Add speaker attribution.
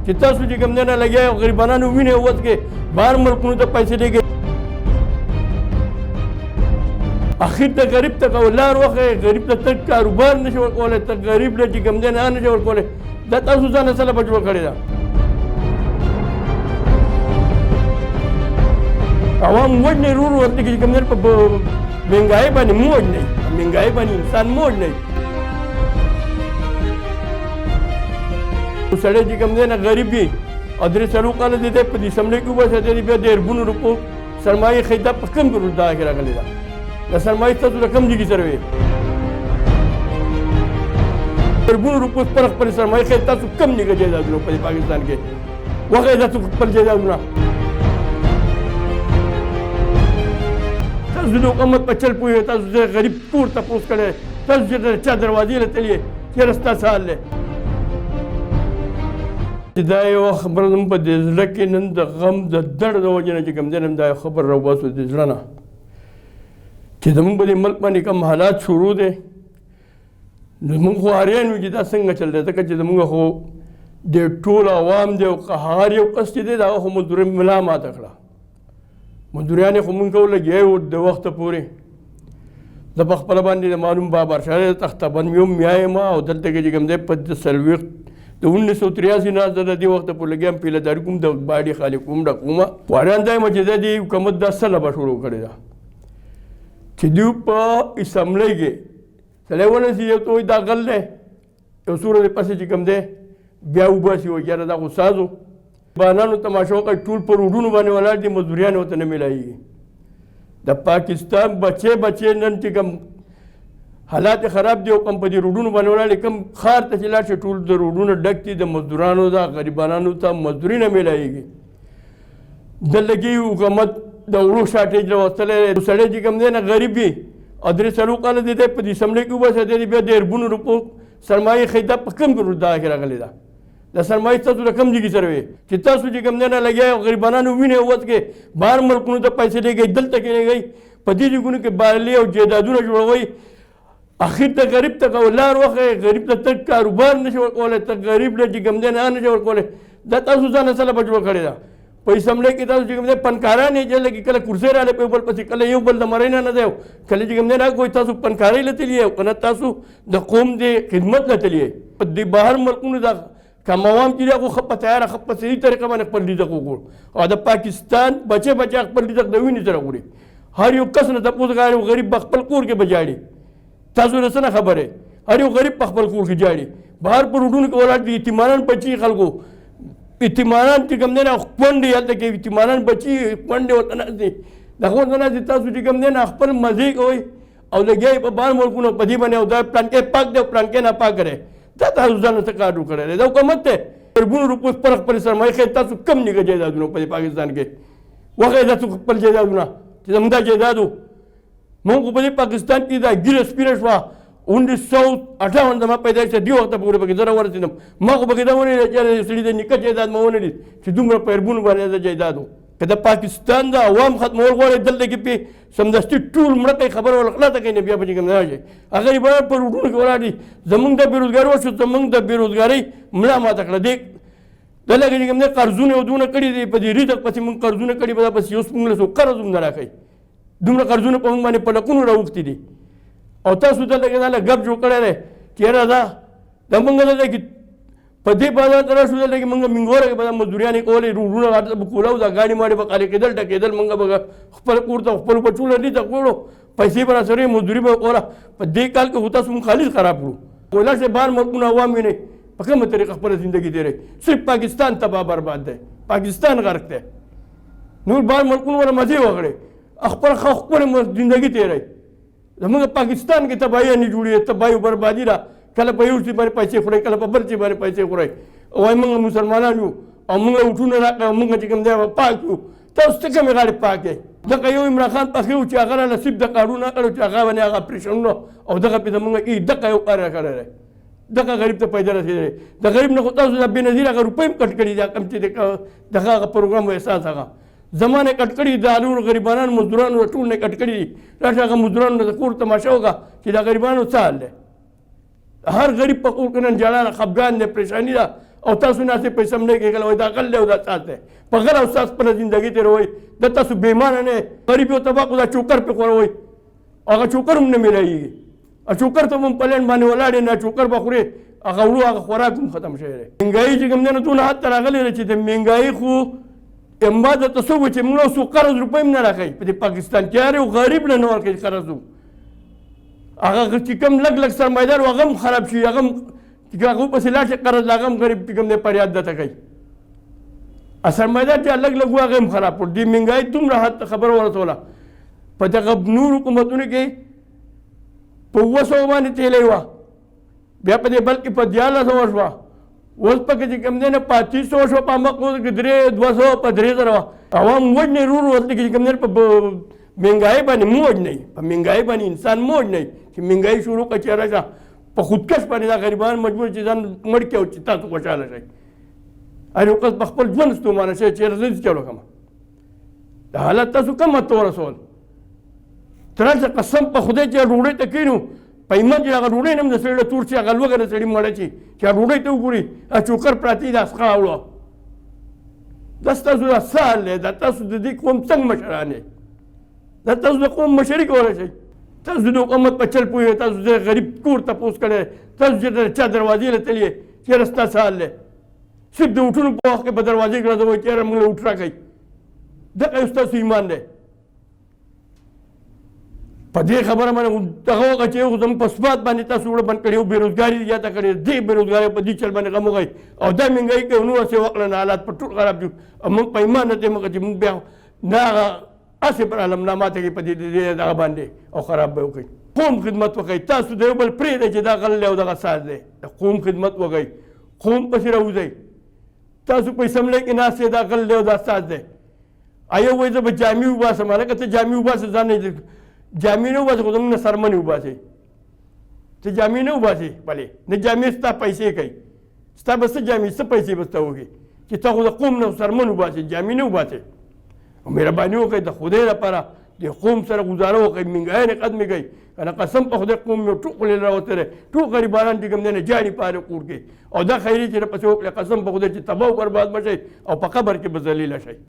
Speaker 1: چې تاسو چې کوم نه لګیا او غریبانو وینې ووت کې بهر ملکونو ته پیسې لګي اخر ته غریب ته لار وښیه غریب ته ته کاروبار نشي ورکولی ته غریب له چې کوم دی نه نشي ورکولی دا تاسو ځان سره په جوړه کړې ده عوام وجنې رور ورته چې کوم دی په مهنګایي باندې مو وجنئ مهنګایي باندې انسان مو وجنئ سړی چې کوم دی نه غریب وي او درې څلور کاله دی په دې اسمبلۍ کې وباسه دی بیا د اربونو روپو سرمایې ښایي دا په کوم روزګار کې راغلې ده دا سرمایې ستاسو د کوم ځای کې سره وي اربونو روپو خپل خپل سرمایې ښایي تاسو کم نیګه جایدادونه په پاکستان کې وښایي تاسو خپل جایدادونه تاسو د حکومت په چل پوهېږئ تاسو د غریب کور تپوس کړی تاسو چې د چا دروازې له تللې چېرې ستاسو حال دی دا یوه خبره زموږ په دې زړه کې نن د غم د درد د وجې نه چې کوم دی نن دا خبر راوباسو د زړه نه چې زموږ په دې ملک باندې کوم حالات شروع دی نو موږ خو حیران یو چې دا څنګه چل دی ځکه چې زموږ خو د ټول عوام دی او قهار یو کس چې دی د هغه خو مزدورۍ ملا ماته کړه مزدوریان یې خو مونږ ته ولګیا وو د وخته پورې زه په خپله باندې د معلوم بابرشاه د تخته بند مې هم یا یم او دلته کې چې کوم دی په څلوېښت د 1983 نه زه د دې وخته پورې لګیا یم پیلهداري کوم د باډي خالي کوم ډکومه حیران دا یم چې د دې حکومت دا څه لبه شروع کړې ده چې دوی په اسمبلۍ کې سړی ونیسي یو ته وایي دا غل دی یو څو ورځې پسې چې کوم دی بیا وباسي وایي یاره دا خو ساز و بانانو تماشا وکړئ ټول په روډونو باندې ولاړ دي مزدوریان ورته نه میلایږي د پاکستان بچې نن چې کوم حالات خراب دي او کوم په دې روډونو باندې ولاړ کوم ښار ته چې لاړ شي ټول د روډونو ډک دي د مزدورانو د غریبانو ته مزدوري نه میلایږي دلته کې حکومت د وړو شاټېج راوستلی سړی چې کوم دی نه غریب وي او درې څلور کاله دی په دې اسمبلۍ کې وباسه دی بیا د اربونو روپو سرمایې ښایي دا په کوم روزګار کې راغلې ده د سرمایې ستاسو د کوم ځای کې سره وي چې تاسو چې کوم دی نه لګیا او غریبانو وینې ووت کې بهر ملکونو ته پیسې لګئ دلته کې لګئ په دې ځایونو کې بارلي او جایدادونه جوړوئ اخر ته غریب ته لار وښیه غریب ته ته کاروبار نشي ورکولی ته غریب له چې کوم دی نه نشي ورکولی دا تاسو ځان سره په جوړه کړې ده په اسمبلۍ کې تاسو چې کوم دی پنکاران یې جل کې کله کرسۍ راغلی په یو بل پسې کله یو بل د مرۍ نه دی کله چې کوم دی نه کوئی تاسو پنکارۍ له تللی یې که نه تاسو د قوم د خدمت له تللی یې په دې بهر ملکونو دا کم عوام چې دی هغو ښه په تیاره ښه په صحیح طریقه باندې خپل رزق وکړو او د پاکستان بچې خپل رزق د وینې سره وړي هر یو کس نه تپوس کوي یو غریب په خپل کور کې به جاړي تاسو نه څه نه خبرې هر یو غریب په خپل کور کې جاړي بهر په روډونو کې ولاړ دي یتیمانان بچي خلکو یتیمانان چې کوم دی نه کونډې هلته کې یتیمانان بچي کونډې ورته ناست دي دغه ورته ناست دي تاسو چې کوم دی نه خپل مزې کوئ او لګیا په بهر ملکونو په دې باندې او دا پلانکې پاک دی او پلانکې ناپاک دی دا تاسو ځان څه کار وکړی دی دا حکومت دی اربونو روپو خپل خپل سرمایې ښایي تاسو کم نیګه جایدادونه په پاکستان کې وښایي تاسو خپل جایدادونه چې زموږ دا جایداد و موږ خو په دې پاکستان کې دا ګیره سپیره شوه 1958 زما پیدایښت دې وخته پورې پکې زه راورسېدم ما خو پکې دا ونه لید چې د سړي د نیکه جایداد ما ونه لید چې دومره په اربونو باندې د جایداد و که د پاکستان د عوام ختمول غواړئ دلته کې پې سمدستي ټول مړه کوي خبره ورخلاصه کوي نه بیا به چې کوم نه شي هغه غریبان په روډونو کې ولاړ دي زموږ د بېروزګاري وشو زموږ د بېروزګارۍ ملا ماته کړه دې دلته کې چې کوم دی قرضونه یې ودونه کړي دي په دې رزق پسې مونږ قرضونه کړي به دا پسې اوس مونږ له څو قرض هم نه راکوي دومره قرضونه په مونږ باندې په لکونو راوښتي دي او تاسو دلته کې دا ګپ جوړ کړی دی چې یاره دا مونږ دلته کې په دې بازار ته راشو دلته کې مونږ مینګوره کې به دا مزدوریانې کولې روډونه هلته به کولاو دا ګاډي ماډي به خالي کېدل ډکېدل مونږ به خپل کور ته خپل بچو لري ته کوړو پیسې به راسره مزدوري به کوله په دې کال کې خو تاسو مونږ خالص خراب کړو کولا چې بهر ملکونه عوام وینئ په کومه طریقه خپله زندګي تېروي صرف پاکستان تباه برباد دی پاکستان غرق دی نور بهر ملکونو والا مزې وکړئ خپل زندګي تېروي زموږ پاکستان کې تباهي نه جوړېږي تباهي بربادي ده کله په یو شي باندې پیسې خورئ کله په بل شي باندې پیسې خورئ وایي موږ مسلمانان یو او موږ وټونه راکړه او موږ چې کوم دی پاک یو تاسو ته کومې غاړې پاک دی دغه یو عمران خان پخې و چې هغه را نصیب د قانون نه کړو چې هغه باندې هغه اپریشنونه او دغه پې زموږ کې دغه یو کار کړی دی دغه غریب ته پیدا رسېدلی د غریب نه خو تاسو د بېنظیر هغه روپۍ هم کټ کړي دي کوم چې دغه هغه پروګرام و احساس هغه زمانه کټ کړي د هغو غریبانو مزدورانو ټول نه کټ کړي دي راشه هغه مزدورانو د کور تماشا وکړه چې د غریبانو څه حال دی هر غریب په کور کې نن جاړه خفګان دی پریشاني ده او تاسو نه څه پیسې نه کېږي وای دا غل له دا تاسو په غل او تاسو په ژوندۍ تیروي د تاسو بیمانه نه غریب او تباکو دا چوکر په خوروي هغه چوکر هم نه ملایي ا چوکر ته هم پلان باندې ولاړ نه چوکر بخوري هغه ورو هغه خوراک هم ختم شوی دی منګای چې کوم نه ټول حتی راغلی چې د منګای خو اما د تاسو چې موږ سو قرض روپۍ نه راکړي په پاکستان کې هر غریب نه نور کې قرض هغه چې کوم لګ لګ سرمایدار هغه هم خراب شي هغه هغه په سلاټ قرض لاغم غریب کوم نه پریاد دته کوي سرمایدار چې لګ لګ هغه هم خراب پر دي منګای دومره حد خبر ورسوله په دغه نور حکومتونو کې په وسو باندې تیلې وا بیا په دې بلکې په 1400 شو اوس په کې کوم نه 3500 شو په مقصود کې 200 په 3000 عوام وجنه رور ورته کې کوم نه په منګای باندې موج نه په منګای باندې انسان موج نه چې منګای شروع کړي راځه په خودکش باندې دا غریبان مجبور چې ځان مړ کې او چې تاسو خوشاله شئ اړ یو په خپل ژوند ستومانه شي چې رزق چلو کوم دا حالت تاسو کوم ته رسول ترڅ قسم په خدای چې روړې ته کینو پېمن چې هغه روړې نم د سړي تور چې هغه لوګره سړي مړ شي چې روړې ته وګوري ا چوکر پراتی دا ښه اولو دا تاسو دا سال دا تاسو د دې کوم څنګه مشرانه دا تاسو د کوم مشري کولای شي تاسو د حکومت په چل پوي تاسو د غریب کور ته پوس کړي تاسو چې چا دروازې له تلې چې رستا سال له صرف د وټونو په وخت کې په دروازې کې راځي چې موږ وټ راکړي دا تاسو ایمان دی په دې خبره باندې هغه چې یو زموږ په ثبات باندې تاسو وړ بند کړي او بېروزګاري زیاته کړې دې بېروزګاري په دې چل باندې غم وغی او دا منګای کې نو څه وکړل حالات په ټول خراب دي موږ په ایمان نه دې موږ چې موږ بیا نه اسې پر علمنامات کې په دې دغه باندې او خراب به وکړي قوم خدمت وکړي تاسو د یو بل پرېږدئ چې دا غل او دغه ساز دی د قوم خدمت وکړئ قوم پسې راوځئ تاسو په اسمبلۍ کې ناست دا غل او دا ساز دی ایو وایي زه به جامې وباسم هلکه ته جامې وباسه ځان نه جامې نه وباسې خو زموږ نه سرمنې وباسې ته جامې نه وباسې بلې نه جامې ستا پیسې کوي ستا به څه جامې څه پیسې به ستا وکړي چې ته خو د قوم نه سرمن وباسې جامې نه وباسې مهرباني وکړئ د خدای لپاره د قوم سره ګزاره وکړئ منګای نه قدمې کوي کنه قسم په خدای قوم مې ټول راوتلی ټول غریبانان چې کوم دی نه جاړي پالې کور کې او دا خیري چې پسې وکړئ قسم په خدای چې تباه او برباد به شئ او په قبر کې به ذلیله شئ